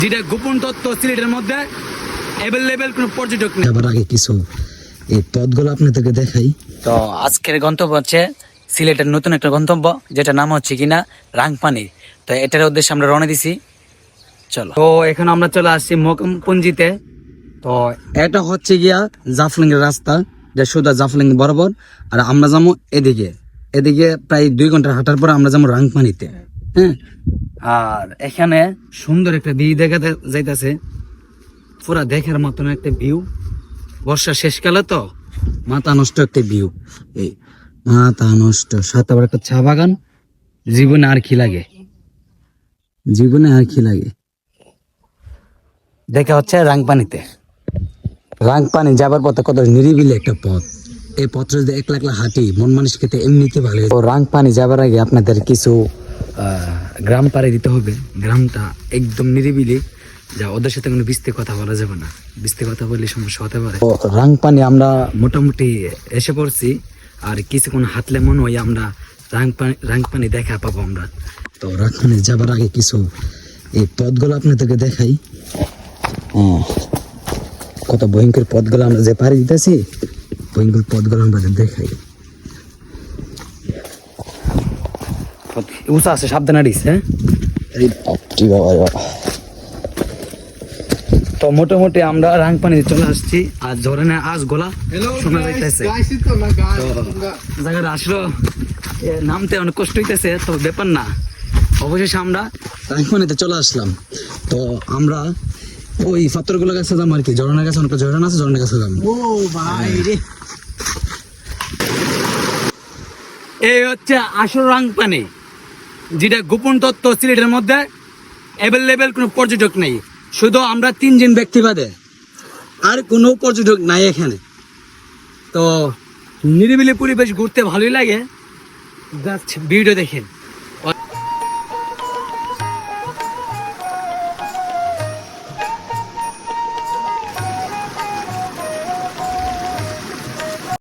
যেটা গোপন তত্ত্ব সিলেটের মধ্যে অ্যাভেলেবেল কোনো পর্যটক নেই। আবার আগে কিছু এই পথগুলো আপনাদেরকে দেখাই। তো আজকের গন্তব্য হচ্ছে সিলেটের নতুন একটা গন্তব্য, যেটা নাম হচ্ছে কিনা রাংপানি। তো এটার উদ্দেশ্যে আমরা রওনা দিছি, চলো। তো এখন আমরা চলে আসছি মকমপুঞ্জিতে। তো এটা হচ্ছে গিয়া জাফলং এর রাস্তা, যা সোজা জাফলং বরাবর। আর আমরা যাবো এদিকে এদিকে প্রায় 2 ঘন্টা হাঁটার পর আমরা যাবো রাংপানিতে। হ্যাঁ, আর এখানে সুন্দর একটা ভিউ দেখা যাইতেছে, পুরা দেখার মতন একটা ভিউ। বর্ষা শেষকালে তো মাথা নষ্ট একটা ভিউ, এই মাথা নষ্ট। সাথে আবার একটা চা বাগান। জীবনে আর কি লাগে। জীবনে আর কি লাগে। দেখা হচ্ছে রাংপানিতে। রাংপানি যাবার পথে কত নিরিবিলি একটা পথ। এই পথটা যদি একলা একলা হাঁটি, মন মানুষ খেতে এমনিতে ভালো। তো রাংপানি যাবার আগে আপনাদের কিছু গ্রাম পাড়ে দিতে হবে। গ্রামটা একদম নিরিবিলি, যা ওদের সাথে কোনো বিস্তে কথা বলা যাবে না। বিস্তে কথা বললে সমস্যা হতে পারে। রাংপানি আমরা মোটামুটি এসে পড়ছি, আর কিছুক্ষণ হাঁটলে মনে হয় আমরা রাংপানি দেখা পাবো আমরা। তো রাংপানি যাবার আগে কিছু এই পথগুলো আপনাদেরকে দেখাই। কত ভয়ঙ্কর পথগুলো আমরা যে পাড়ি দিতেছি, ভয়ঙ্কর পথগুলো আমরা দেখাই। উঁচা আছে, সাবধানে আড়িস। হ্যাঁ, এই বাপটি বাবা বাবা। তো মোটামুটি আমরা রাংপানিতে চলে আসছি। আর ঝরনে আজ গোলা শোনা যাইতেছে। তো জায়গাটা আসলো নামতে অনেক কষ্ট হইতেছে, তো ব্যাপার না। অবশেষে আমরা রাংপানিতে চলে আসলাম। তো আমরা ওই পাথরগুলো কাছে যাবো আর কি। ঝর্ণার কাছে অনেক ঝর্ণা আছে, ঝর্ণার কাছে যাবো। এই হচ্ছে আসল রাংপানি, যেটা গোপন তত্ত্ব সিলেটের মধ্যে অ্যাভেলেবেল কোনো পর্যটক নেই। শুধু আমরা 3 জন ব্যক্তি বাদে আর কোনো পর্যটক নাই এখানে। তো নিরিবিলি পরিবেশ, ঘুরতে ভালোই লাগে। ভিডিও দেখেন।